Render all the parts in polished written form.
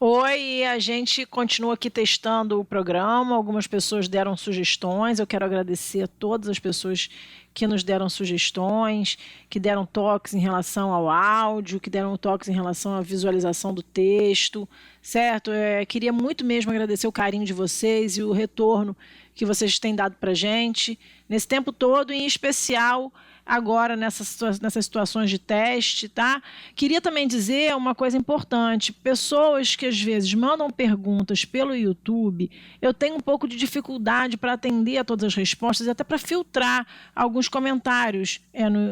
Oi, a gente continua aqui testando o programa. Algumas pessoas deram sugestões. Eu quero agradecer a todas as pessoas que nos deram sugestões, que deram toques em relação ao áudio, que deram toques em relação à visualização do texto, certo? Queria muito mesmo agradecer o carinho de vocês e o retorno que vocês têm dado para a gente nesse tempo todo, em especial agora nessas situações de teste, tá? Queria também dizer uma coisa importante: pessoas que às vezes mandam perguntas pelo YouTube, eu tenho um pouco de dificuldade para atender a todas as respostas e até para filtrar alguns comentários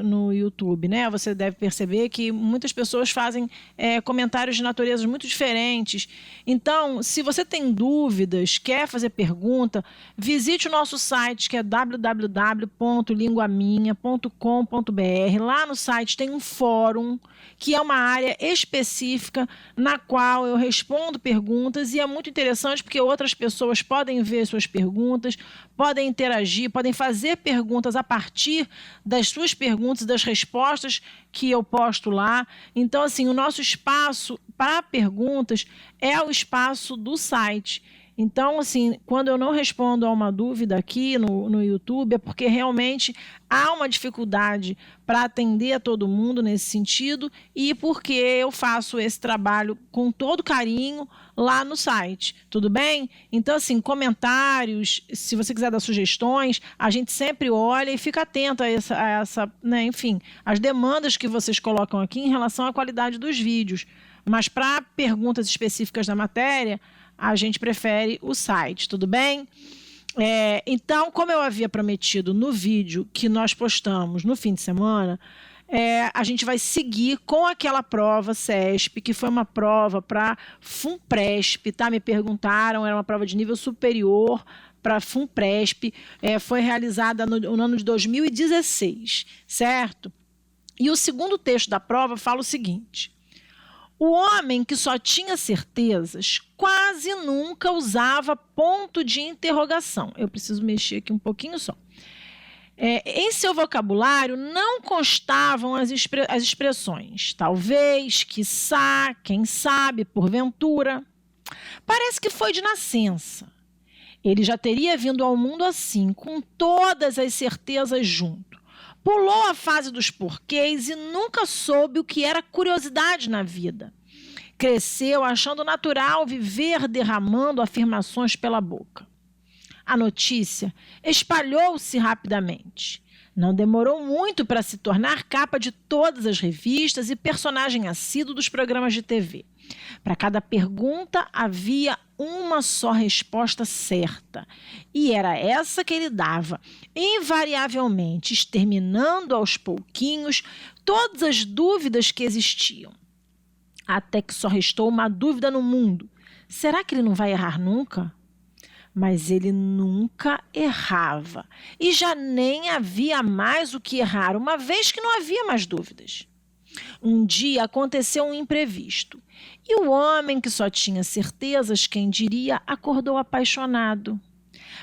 no YouTube, né? Você deve perceber que muitas pessoas fazem comentários de naturezas muito diferentes. Então, se você tem dúvidas, quer fazer pergunta, visite o nosso site, que é www.linguaminha.com.br. Lá no site tem um fórum, que é uma área específica na qual eu respondo perguntas, e é muito interessante porque outras pessoas podem ver suas perguntas, podem interagir, podem fazer perguntas a partir das suas perguntas, das respostas que eu posto lá. Então, assim, o nosso espaço para perguntas é o espaço do site. Então, assim, quando eu não respondo a uma dúvida aqui no YouTube, é porque realmente há uma dificuldade para atender a todo mundo nesse sentido e porque eu faço esse trabalho com todo carinho lá no site, tudo bem? Então, assim, comentários, se você quiser dar sugestões, a gente sempre olha e fica atento a essa, né, enfim, as demandas que vocês colocam aqui em relação à qualidade dos vídeos. Mas para perguntas específicas da matéria, a gente prefere o site, tudo bem? Então, como eu havia prometido no vídeo que nós postamos no fim de semana, a gente vai seguir com aquela prova CESP, que foi uma prova para FUNPRESP, tá? Me perguntaram, era uma prova de nível superior para FUNPRESP, foi realizada no ano de 2016, certo? E o segundo texto da prova fala o seguinte: o homem que só tinha certezas quase nunca usava ponto de interrogação. Eu preciso mexer aqui um pouquinho só. Em seu vocabulário não constavam as expressões talvez, quiçá, quem sabe, porventura. Parece que foi de nascença. Ele já teria vindo ao mundo assim, com todas as certezas junto. Pulou a fase dos porquês e nunca soube o que era curiosidade na vida. Cresceu achando natural viver derramando afirmações pela boca. A notícia espalhou-se rapidamente. Não demorou muito para se tornar capa de todas as revistas e personagem assíduo dos programas de TV. Para cada pergunta havia uma só resposta certa, e era essa que ele dava, invariavelmente, exterminando aos pouquinhos todas as dúvidas que existiam. Até que só restou uma dúvida no mundo: será que ele não vai errar nunca? Mas ele nunca errava, e já nem havia mais o que errar, uma vez que não havia mais dúvidas. Um dia aconteceu um imprevisto, e o homem que só tinha certezas, quem diria, acordou apaixonado.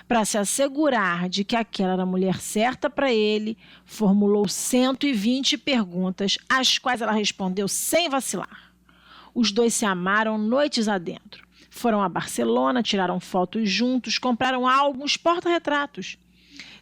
Para se assegurar de que aquela era a mulher certa para ele, formulou 120 perguntas, às quais ela respondeu sem vacilar. Os dois se amaram noites adentro. Foram a Barcelona, tiraram fotos juntos, compraram álbuns, porta-retratos.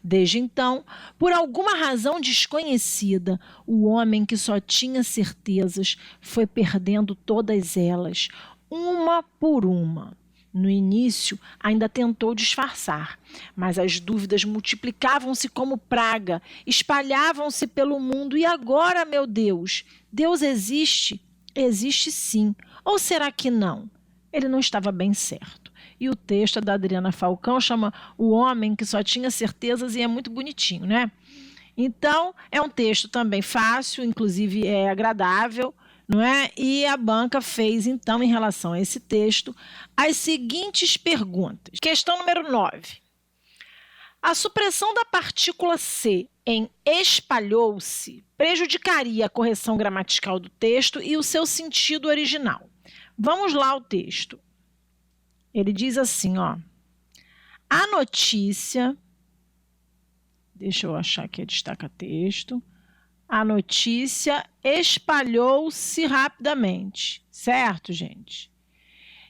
Desde então, por alguma razão desconhecida, o homem que só tinha certezas foi perdendo todas elas, uma por uma. No início, ainda tentou disfarçar, mas as dúvidas multiplicavam-se como praga, espalhavam-se pelo mundo. E agora, meu Deus, Deus existe? Existe sim. Ou será que não? Ele não estava bem certo. E o texto da Adriana Falcão chama O Homem que Só Tinha Certezas, e é muito bonitinho, né? Então, é um texto também fácil, inclusive é agradável, não é? E a banca fez, então, em relação a esse texto, as seguintes perguntas. Questão número 9. A supressão da partícula C em espalhou-se prejudicaria a correção gramatical do texto e o seu sentido original. Vamos lá ao texto. Ele diz assim, ó: a notícia, deixa eu achar aqui, destaca texto. A notícia espalhou-se rapidamente, certo, gente?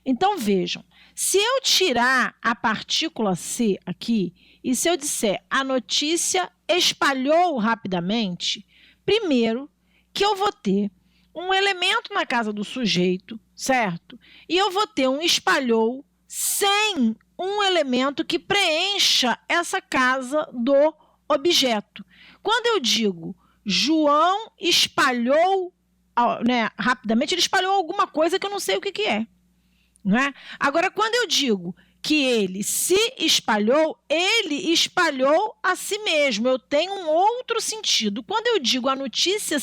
Então, vejam, se eu tirar a partícula C aqui, e se eu disser a notícia espalhou rapidamente, primeiro que eu vou ter um elemento na casa do sujeito, certo? E eu vou ter um espalhou sem um elemento que preencha essa casa do objeto. Quando eu digo João espalhou, né, rapidamente, ele espalhou alguma coisa que eu não sei o que é. Não é? Agora, quando eu digo que ele se espalhou, ele espalhou a si mesmo. Eu tenho um outro sentido. Quando eu digo a notícia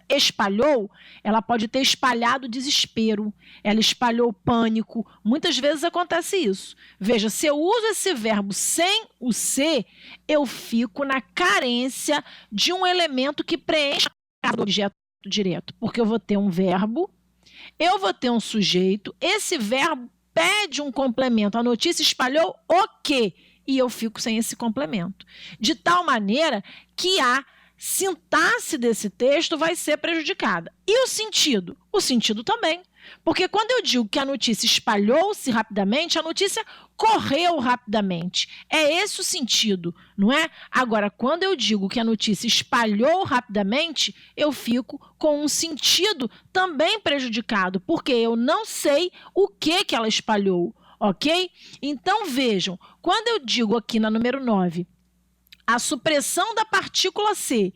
espalhou, ela pode ter espalhado desespero, ela espalhou pânico. Muitas vezes acontece isso. Veja, se eu uso esse verbo sem o ser, eu fico na carência de um elemento que preencha o objeto direto, porque eu vou ter um verbo, eu vou ter um sujeito, esse verbo pede um complemento. A notícia espalhou o quê? E eu fico sem esse complemento. De tal maneira que a sintaxe desse texto vai ser prejudicada. E o sentido? O sentido também. Porque quando eu digo que a notícia espalhou-se rapidamente, a notícia correu rapidamente. É esse o sentido, não é? Agora, quando eu digo que a notícia espalhou rapidamente, eu fico com um sentido também prejudicado, porque eu não sei o que ela espalhou, ok? Então, vejam, quando eu digo aqui na número 9, a supressão da partícula C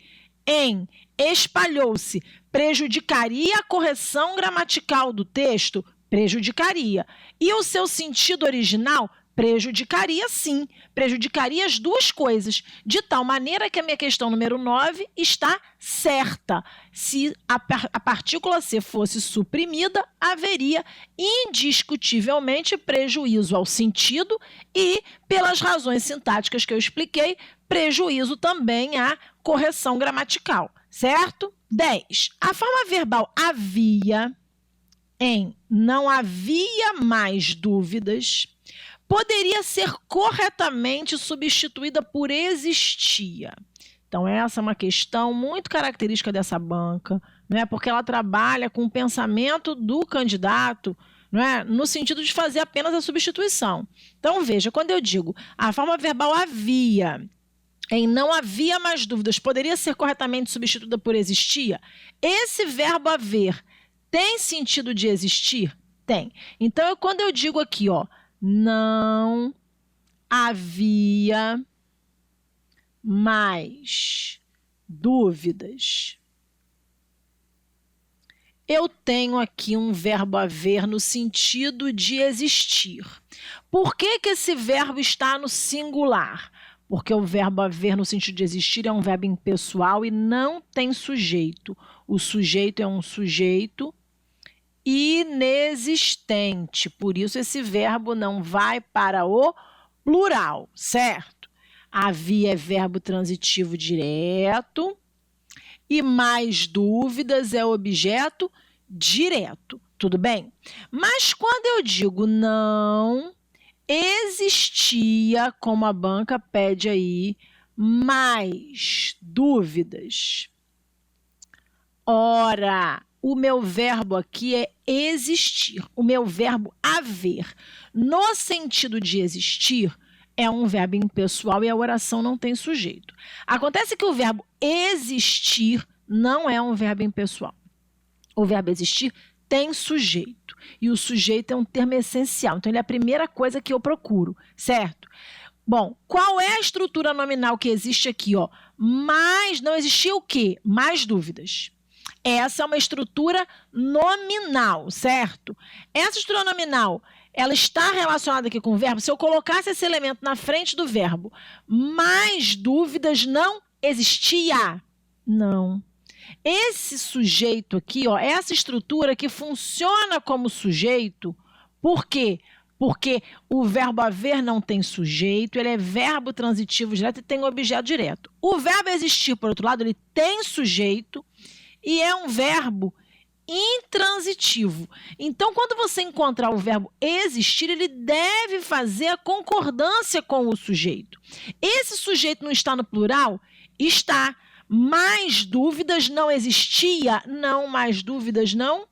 em espalhou-se prejudicaria a correção gramatical do texto? Prejudicaria. E o seu sentido original? Prejudicaria, sim. Prejudicaria as duas coisas, de tal maneira que a minha questão número 9 está certa. Se a partícula C fosse suprimida, haveria indiscutivelmente prejuízo ao sentido e, pelas razões sintáticas que eu expliquei, prejuízo também à correção gramatical, certo? 10. A forma verbal havia em não havia mais dúvidas poderia ser corretamente substituída por existia. Então, essa é uma questão muito característica dessa banca, né? Porque ela trabalha com o pensamento do candidato, né? No sentido de fazer apenas a substituição. Então, veja, quando eu digo a forma verbal havia em não havia mais dúvidas, poderia ser corretamente substituída por existia? Esse verbo haver tem sentido de existir? Tem. Então, quando eu digo aqui, ó, não havia mais dúvidas, eu tenho aqui um verbo haver no sentido de existir. Por que esse verbo está no singular? Porque o verbo haver no sentido de existir é um verbo impessoal e não tem sujeito. O sujeito é um sujeito inexistente. Por isso, esse verbo não vai para o plural, certo? Havia é verbo transitivo direto e mais dúvidas é objeto direto. Tudo bem? Mas quando eu digo não existia, como a banca pede aí, mais dúvidas. Ora, o meu verbo aqui é existir, o meu verbo haver, no sentido de existir, é um verbo impessoal e a oração não tem sujeito. Acontece que o verbo existir não é um verbo impessoal. O verbo existir tem sujeito, e o sujeito é um termo essencial, então ele é a primeira coisa que eu procuro, certo? Bom, qual é a estrutura nominal que existe aqui? Ó? Mas não existia o quê? Mais dúvidas. Essa é uma estrutura nominal, certo? Essa estrutura nominal, ela está relacionada aqui com o verbo. Se eu colocasse esse elemento na frente do verbo, mais dúvidas não existia. Não. Esse sujeito aqui, ó, essa estrutura que funciona como sujeito, por quê? Porque o verbo haver não tem sujeito, ele é verbo transitivo direto e tem objeto direto. O verbo existir, por outro lado, ele tem sujeito e é um verbo intransitivo. Então, quando você encontrar o verbo existir, ele deve fazer a concordância com o sujeito. Esse sujeito não está no plural? Está. Mais dúvidas não existia? Não, mais dúvidas não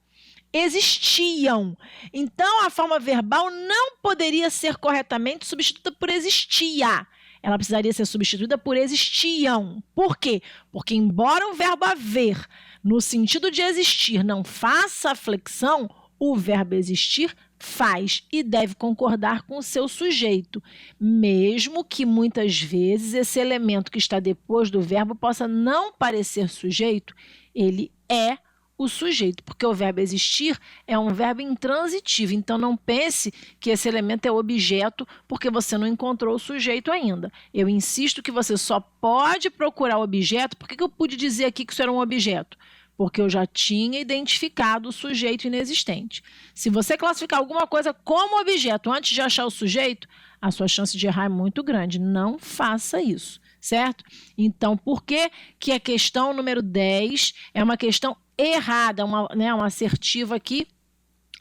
existiam. Então, a forma verbal não poderia ser corretamente substituída por existia. Ela precisaria ser substituída por existiam. Por quê? Porque, embora o verbo haver, no sentido de existir, não faça a flexão, o verbo existir faz e deve concordar com o seu sujeito, mesmo que muitas vezes esse elemento que está depois do verbo possa não parecer sujeito, ele é o sujeito, porque o verbo existir é um verbo intransitivo, então não pense que esse elemento é objeto porque você não encontrou o sujeito ainda. Eu insisto que você só pode procurar o objeto. Por que eu pude dizer aqui que isso era um objeto? Porque eu já tinha identificado o sujeito inexistente. Se você classificar alguma coisa como objeto antes de achar o sujeito, a sua chance de errar é muito grande. Não faça isso, certo? Então, por que que a questão número 10 é uma questão errada, uma assertiva aqui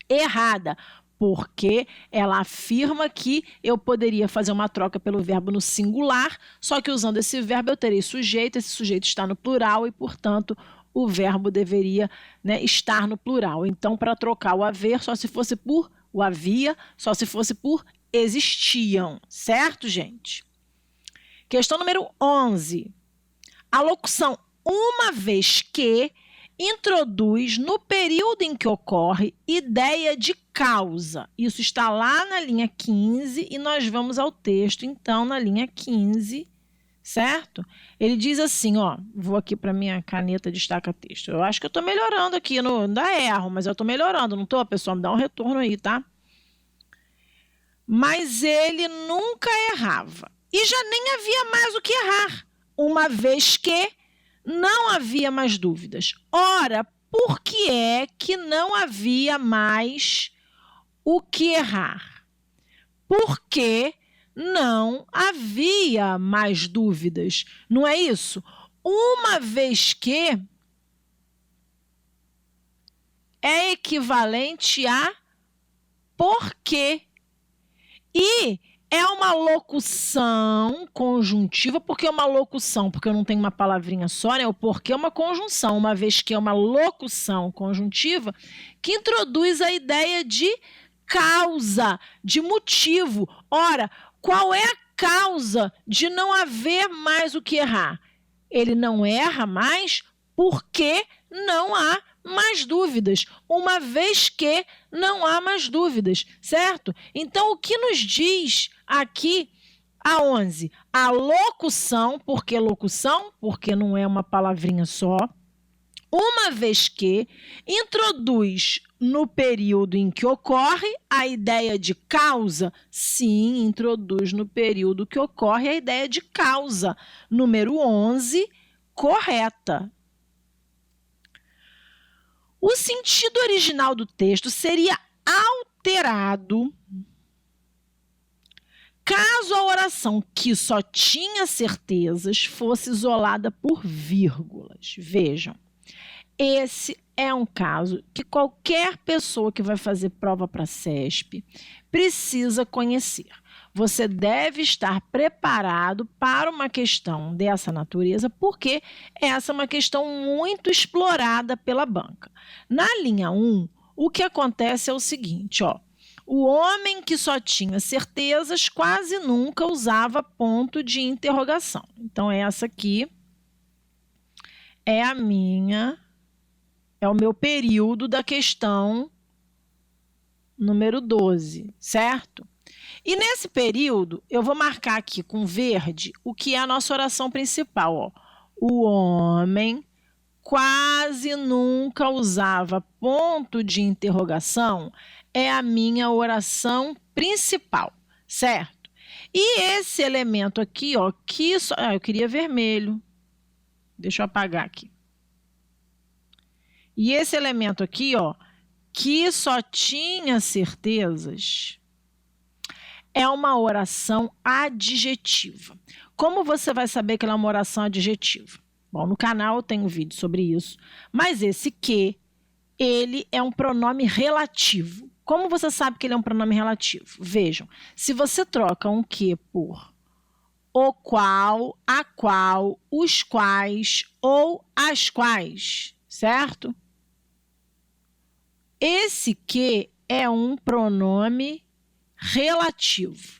errada? Porque ela afirma que eu poderia fazer uma troca pelo verbo no singular, só que usando esse verbo eu terei sujeito, esse sujeito está no plural e, portanto, o verbo deveria, estar no plural. Então, para trocar o haver, só se fosse por o havia, só se fosse por existiam, certo, gente? Questão número 11. A locução uma vez que introduz no período em que ocorre ideia de causa. Isso está lá na linha 15 e nós vamos ao texto, então, na linha 15, certo? Ele diz assim, vou aqui para minha caneta destaca-texto. Eu acho que eu estou melhorando aqui, ainda erro, mas eu estou melhorando, não estou? Pessoal, me dá um retorno aí, tá? Mas ele nunca errava e já nem havia mais o que errar, uma vez que não havia mais dúvidas. Ora, por que é que não havia mais o que errar? Porque não havia mais dúvidas, não é isso? Uma vez que é equivalente a porque. E é uma locução conjuntiva. Por que uma locução? Porque eu não tenho uma palavrinha só, né? O porquê é uma conjunção, uma vez que é uma locução conjuntiva que introduz a ideia de causa, de motivo. Ora, qual é a causa de não haver mais o que errar? Ele não erra mais porque não há mais dúvidas, uma vez que não há mais dúvidas, certo? Então, o que nos diz aqui a 11? A locução, porque não é uma palavrinha só, uma vez que introduz no período em que ocorre a ideia de causa, sim, introduz no período que ocorre a ideia de causa. Número 11, correta. O sentido original do texto seria alterado caso a oração que só tinha certezas fosse isolada por vírgulas. Vejam, esse é um caso que qualquer pessoa que vai fazer prova para a CESP precisa conhecer. Você deve estar preparado para uma questão dessa natureza, porque essa é uma questão muito explorada pela banca. Na linha 1, o que acontece é o seguinte, o homem que só tinha certezas quase nunca usava ponto de interrogação. Então, essa aqui é o meu período da questão número 12, certo? E nesse período, eu vou marcar aqui com verde o que é a nossa oração principal. O homem quase nunca usava ponto de interrogação, é a minha oração principal, certo? E esse elemento aqui, eu queria vermelho. Deixa eu apagar aqui. E esse elemento aqui, que só tinha certezas, é uma oração adjetiva. Como você vai saber que ela é uma oração adjetiva? Bom, no canal eu tenho um vídeo sobre isso, mas esse que, ele é um pronome relativo. Como você sabe que ele é um pronome relativo? Vejam, se você troca um que por o qual, a qual, os quais ou as quais, certo? Esse que é um pronome relativo.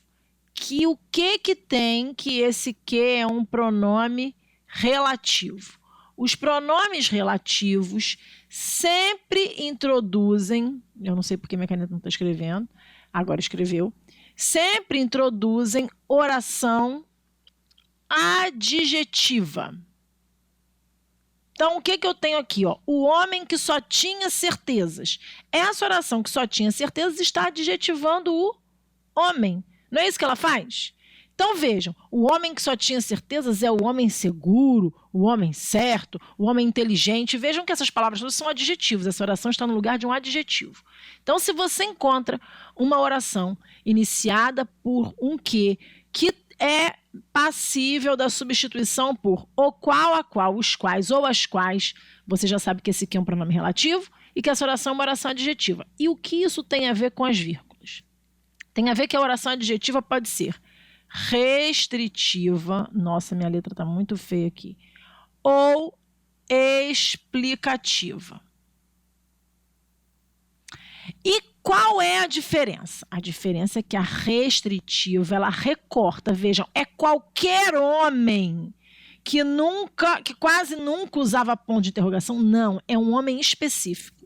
O que tem que esse que é um pronome relativo? Os pronomes relativos sempre introduzem, eu não sei porque minha caneta não está escrevendo, agora escreveu, sempre introduzem oração adjetiva. Então, o que eu tenho aqui? O homem que só tinha certezas. Essa oração que só tinha certezas está adjetivando o homem. Não é isso que ela faz? Então, vejam, o homem que só tinha certezas é o homem seguro, o homem certo, o homem inteligente. Vejam que essas palavras todas são adjetivos. Essa oração está no lugar de um adjetivo. Então, se você encontra uma oração iniciada por um que é passível da substituição por o qual, a qual, os quais ou as quais, você já sabe que esse aqui é um pronome relativo e que essa oração é uma oração adjetiva. E o que isso tem a ver com as vírgulas? Tem a ver que a oração adjetiva pode ser restritiva, nossa, minha letra está muito feia aqui, ou explicativa. E qual é a diferença? A diferença é que a restritiva, ela recorta, vejam, é qualquer homem que quase nunca usava ponto de interrogação. Não, é um homem específico.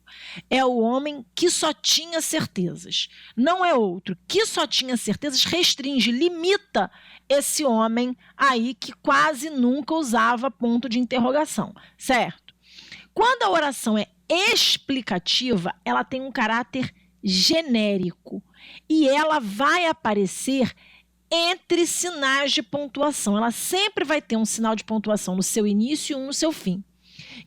É o homem que só tinha certezas. Não é outro. Que só tinha certezas restringe, limita esse homem aí que quase nunca usava ponto de interrogação, certo? Quando a oração é explicativa, ela tem um caráter genérico e ela vai aparecer entre sinais de pontuação. Ela sempre vai ter um sinal de pontuação no seu início e um no seu fim.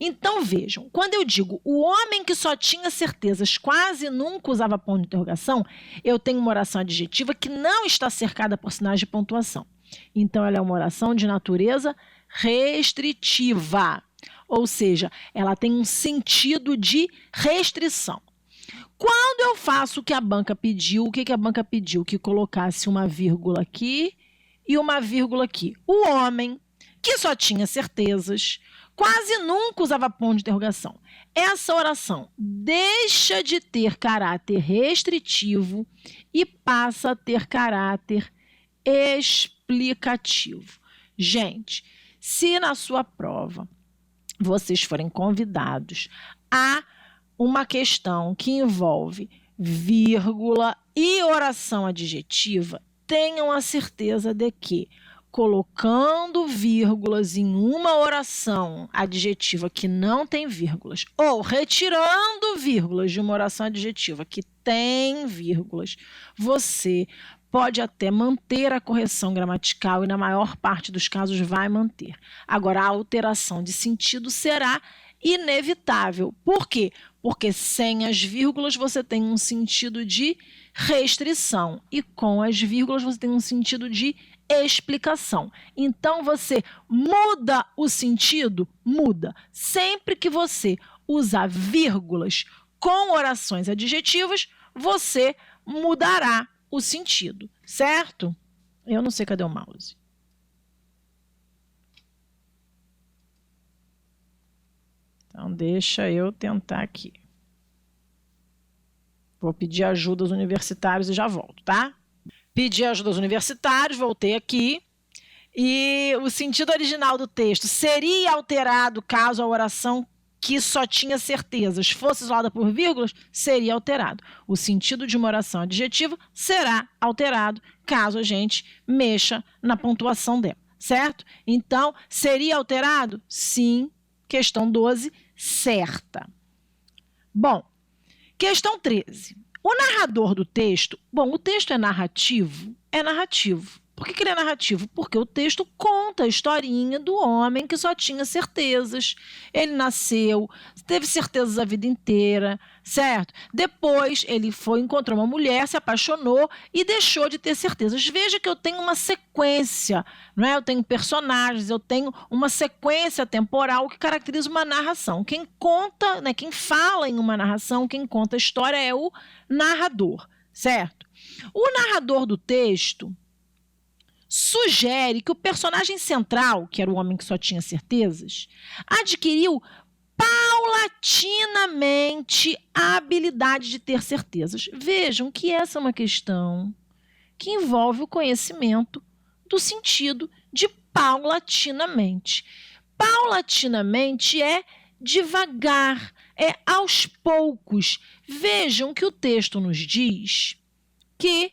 Então, vejam, quando eu digo o homem que só tinha certezas quase nunca usava ponto de interrogação, eu tenho uma oração adjetiva que não está cercada por sinais de pontuação. Então, ela é uma oração de natureza restritiva, ou seja, ela tem um sentido de restrição. Quando eu faço o que a banca pediu, o que a banca pediu? Que colocasse uma vírgula aqui e uma vírgula aqui. O homem que só tinha certezas quase nunca usava ponto de interrogação. Essa oração deixa de ter caráter restritivo e passa a ter caráter explicativo. Gente, se na sua prova vocês forem convidados a uma questão que envolve vírgula e oração adjetiva, tenham a certeza de que colocando vírgulas em uma oração adjetiva que não tem vírgulas, ou retirando vírgulas de uma oração adjetiva que tem vírgulas, você pode até manter a correção gramatical e, na maior parte dos casos, vai manter. Agora, a alteração de sentido será inevitável. Por quê? Porque sem as vírgulas você tem um sentido de restrição e com as vírgulas você tem um sentido de explicação. Então, você muda o sentido? Muda. Sempre que você usar vírgulas com orações adjetivas, você mudará o sentido, certo? Eu não sei cadê o mouse. Então, deixa eu tentar aqui. Vou pedir ajuda aos universitários e já volto, tá? Pedi ajuda aos universitários, voltei aqui. E o sentido original do texto seria alterado caso a oração que só tinha certezas fosse isolada por vírgulas, seria alterado. O sentido de uma oração adjetiva será alterado caso a gente mexa na pontuação dela, certo? Então, seria alterado? Sim. Questão 12, certa. Bom, questão 13. O narrador do texto, o texto é narrativo? É narrativo. Por que ele é narrativo? Porque o texto conta a historinha do homem que só tinha certezas. Ele nasceu, teve certezas a vida inteira, certo? Depois ele encontrou uma mulher, se apaixonou e deixou de ter certezas. Veja que eu tenho uma sequência, não é? Eu tenho personagens, eu tenho uma sequência temporal que caracteriza uma narração. Quem conta, né, quem fala em uma narração, quem conta a história é o narrador, certo? O narrador do texto sugere que o personagem central, que era o homem que só tinha certezas, adquiriu paulatinamente a habilidade de ter certezas. Vejam que essa é uma questão que envolve o conhecimento do sentido de paulatinamente. Paulatinamente é devagar, é aos poucos. Vejam que o texto nos diz que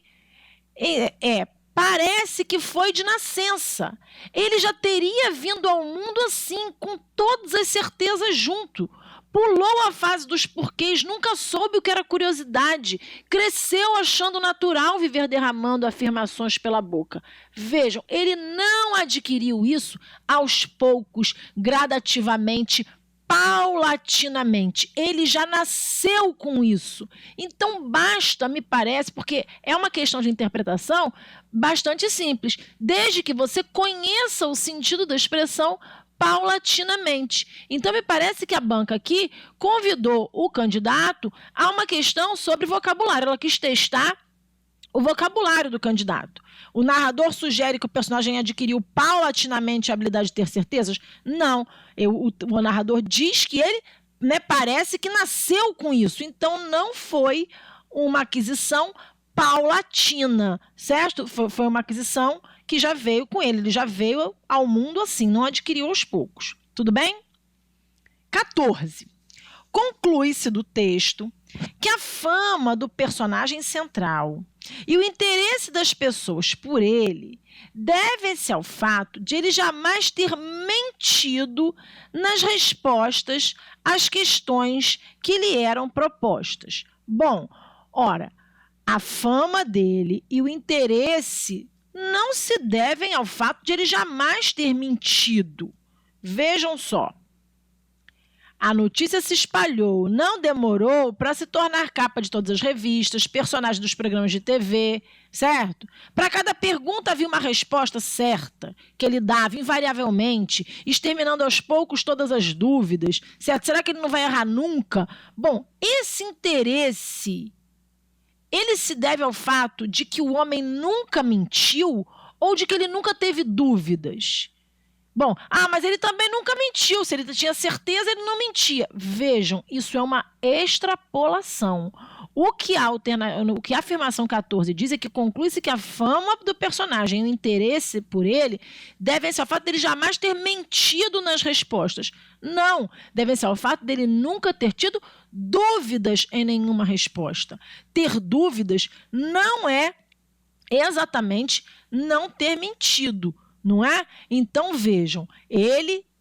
parece que foi de nascença. Ele já teria vindo ao mundo assim, com todas as certezas junto. Pulou a fase dos porquês, nunca soube o que era curiosidade. Cresceu achando natural viver derramando afirmações pela boca. Vejam, ele não adquiriu isso aos poucos, gradativamente, paulatinamente. Ele já nasceu com isso. Então basta, me parece, porque é uma questão de interpretação bastante simples, desde que você conheça o sentido da expressão paulatinamente. Então me parece que a banca aqui convidou o candidato a uma questão sobre vocabulário. Ela quis testar o vocabulário do candidato. O narrador sugere que o personagem adquiriu paulatinamente a habilidade de ter certezas? Não. O narrador diz que ele, parece que nasceu com isso. Então, não foi uma aquisição paulatina, certo? Foi uma aquisição que já veio com ele. Ele já veio ao mundo assim, não adquiriu aos poucos. Tudo bem? 14. Conclui-se do texto que a fama do personagem central e o interesse das pessoas por ele devem-se ao fato de ele jamais ter mentido nas respostas às questões que lhe eram propostas. Bom, ora, a fama dele e o interesse não se devem ao fato de ele jamais ter mentido. Vejam só. A notícia se espalhou, não demorou para se tornar capa de todas as revistas, personagem dos programas de TV, certo? Para cada pergunta havia uma resposta certa, que ele dava invariavelmente, exterminando aos poucos todas as dúvidas, certo? Será que ele não vai errar nunca? Bom, esse interesse, ele se deve ao fato de que o homem nunca mentiu ou de que ele nunca teve dúvidas? Bom, mas ele também nunca mentiu. Se ele tinha certeza, ele não mentia. Vejam, isso é uma extrapolação. O que a afirmação 14 diz é que conclui-se que a fama do personagem e o interesse por ele devem-se ao fato dele jamais ter mentido nas respostas. Não, devem-se ao fato dele nunca ter tido dúvidas em nenhuma resposta. Ter dúvidas não é exatamente não ter mentido. Não é? Então, vejam,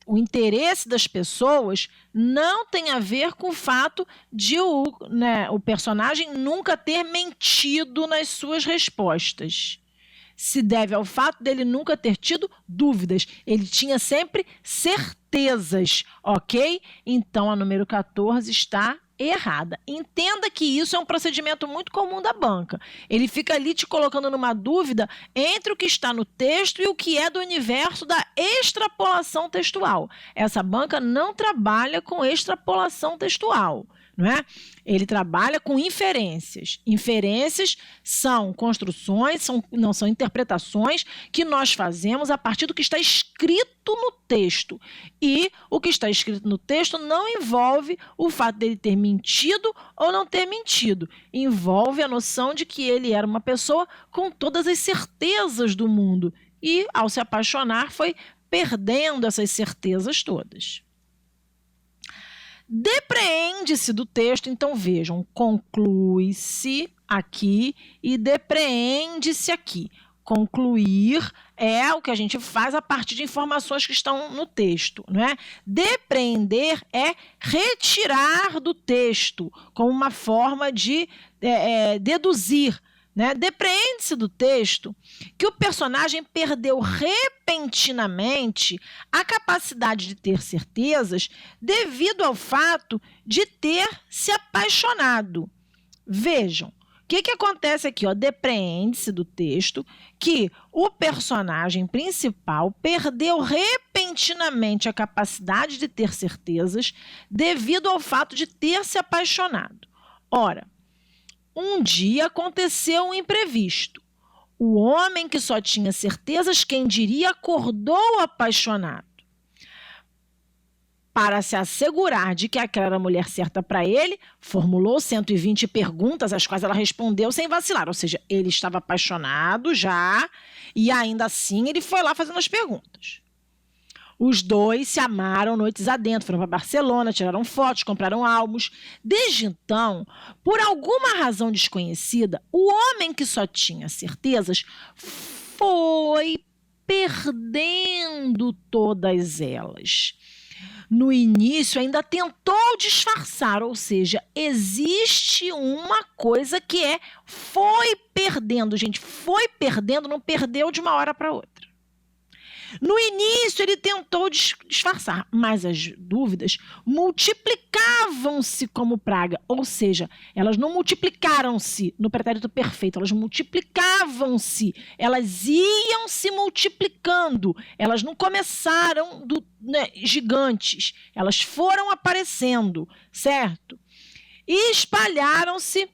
o interesse das pessoas não tem a ver com o fato de o personagem nunca ter mentido nas suas respostas. Se deve ao fato dele nunca ter tido dúvidas. Ele tinha sempre certezas, ok? Então, a número 14 está errada. Entenda que isso é um procedimento muito comum da banca. Ele fica ali te colocando numa dúvida entre o que está no texto e o que é do universo da extrapolação textual. Essa banca não trabalha com extrapolação textual, não é? Ele trabalha com inferências. Inferências são construções, não são interpretações que nós fazemos a partir do que está escrito no texto. E o que está escrito no texto não envolve o fato dele ter mentido ou não ter mentido. Envolve a noção de que ele era uma pessoa com todas as certezas do mundo. E, ao se apaixonar, foi perdendo essas certezas todas. Depreende-se do texto, então vejam, conclui-se aqui e depreende-se aqui. Concluir é o que a gente faz a partir de informações que estão no texto, não é? Depreender é retirar do texto, como uma forma de deduzir. Depreende-se do texto que o personagem perdeu repentinamente a capacidade de ter certezas devido ao fato de ter se apaixonado. Vejam, o que acontece aqui? Depreende-se do texto que o personagem principal perdeu repentinamente a capacidade de ter certezas devido ao fato de ter se apaixonado. Ora, um dia aconteceu um imprevisto. O homem que só tinha certezas, quem diria, acordou apaixonado. Para se assegurar de que aquela era a mulher certa para ele, formulou 120 perguntas, às quais ela respondeu sem vacilar. Ou seja, ele estava apaixonado já e ainda assim ele foi lá fazendo as perguntas. Os dois se amaram noites adentro, foram para Barcelona, tiraram fotos, compraram álbuns. Desde então, por alguma razão desconhecida, o homem que só tinha certezas foi perdendo todas elas. No início ainda tentou disfarçar, ou seja, existe uma coisa que foi perdendo, gente, foi perdendo, não perdeu de uma hora para outra. No início ele tentou disfarçar, mas as dúvidas multiplicavam-se como praga, ou seja, elas não multiplicaram-se no pretérito perfeito, elas multiplicavam-se, elas iam se multiplicando, elas não começaram gigantes, elas foram aparecendo, certo? E espalharam-se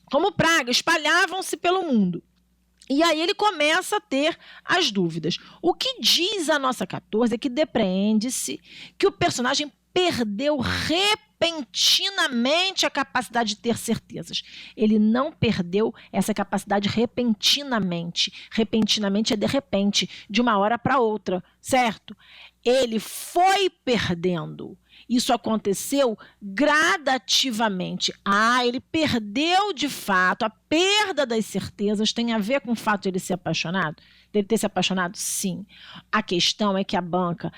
como praga, espalhavam-se pelo mundo. E aí ele começa a ter as dúvidas. O que diz a nossa 14 é que depreende-se que o personagem perdeu repentinamente a capacidade de ter certezas. Ele não perdeu essa capacidade repentinamente. Repentinamente é de repente, de uma hora para outra, certo? Ele foi perdendo. Isso aconteceu gradativamente. Ele perdeu de fato. A perda das certezas tem a ver com o fato de ele ser apaixonado? Dele ter se apaixonado? Sim. A questão é que a banca,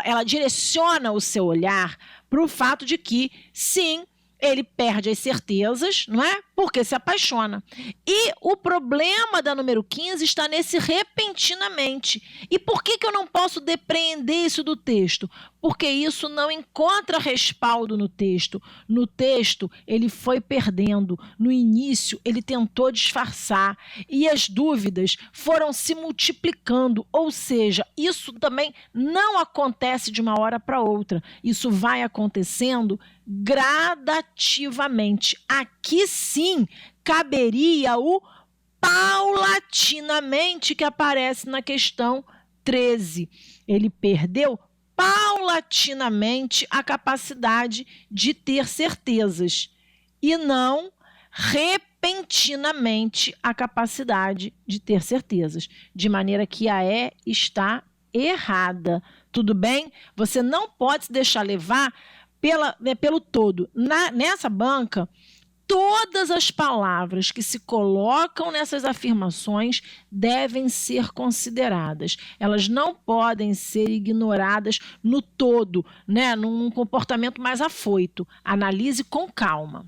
ela direciona o seu olhar para o fato de que, sim, ele perde as certezas, não é? Porque se apaixona. E o problema da número 15 está nesse repentinamente. E por que eu não posso depreender isso do texto? Porque isso não encontra respaldo no texto. No texto, ele foi perdendo. No início, ele tentou disfarçar. E as dúvidas foram se multiplicando. Ou seja, isso também não acontece de uma hora para outra. Isso vai acontecendo gradativamente. Aqui sim caberia o paulatinamente que aparece na questão 13. Ele perdeu paulatinamente a capacidade de ter certezas e não repentinamente a capacidade de ter certezas, de maneira que a está errada. Tudo bem? Você não pode se deixar levar pelo todo. Nessa banca, todas as palavras que se colocam nessas afirmações devem ser consideradas. Elas não podem ser ignoradas no todo, né? Num comportamento mais afoito. Analise com calma.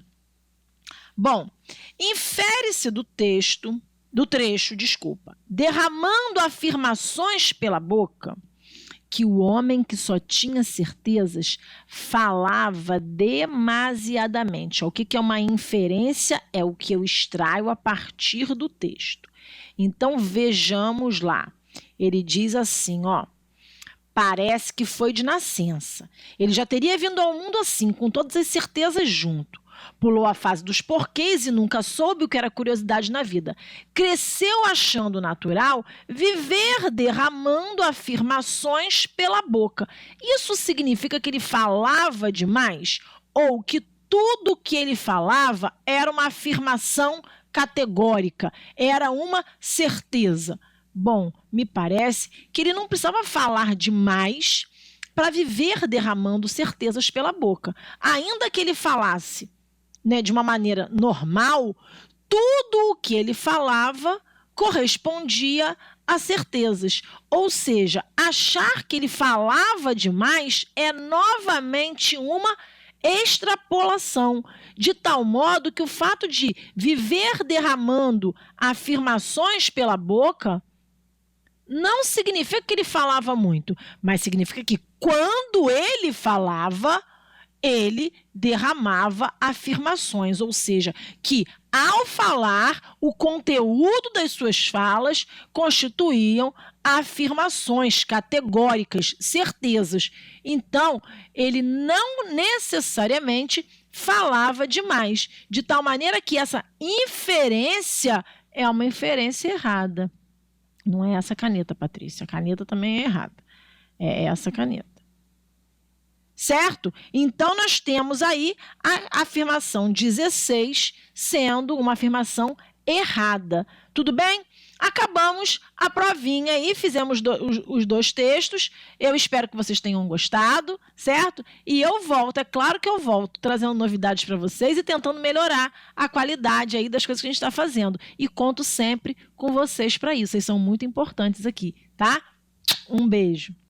Bom, infere-se do trecho, derramando afirmações pela boca, que o homem que só tinha certezas falava demasiadamente. O que é uma inferência? É o que eu extraio a partir do texto. Então, vejamos lá. Ele diz assim, parece que foi de nascença. Ele já teria vindo ao mundo assim, com todas as certezas junto. Pulou a fase dos porquês e nunca soube o que era curiosidade na vida. Cresceu achando natural viver derramando afirmações pela boca. Isso significa que ele falava demais? Ou que tudo que ele falava era uma afirmação categórica, era uma certeza? Bom, me parece que ele não precisava falar demais para viver derramando certezas pela boca. Ainda que ele falasse de uma maneira normal, tudo o que ele falava correspondia a certezas. Ou seja, achar que ele falava demais é novamente uma extrapolação, de tal modo que o fato de viver derramando afirmações pela boca não significa que ele falava muito, mas significa que quando ele falava, ele derramava afirmações, ou seja, que ao falar, o conteúdo das suas falas constituíam afirmações categóricas, certezas. Então, ele não necessariamente falava demais, de tal maneira que essa inferência é uma inferência errada. Não é essa caneta, Patrícia. A caneta também é errada. É essa caneta. certo? Então, nós temos aí a afirmação 16 sendo uma afirmação errada. Tudo bem? Acabamos a provinha e fizemos os dois textos. Eu espero que vocês tenham gostado, certo? E eu volto, é claro que eu volto, trazendo novidades para vocês e tentando melhorar a qualidade aí das coisas que a gente está fazendo. E conto sempre com vocês para isso. Vocês são muito importantes aqui, tá? Um beijo.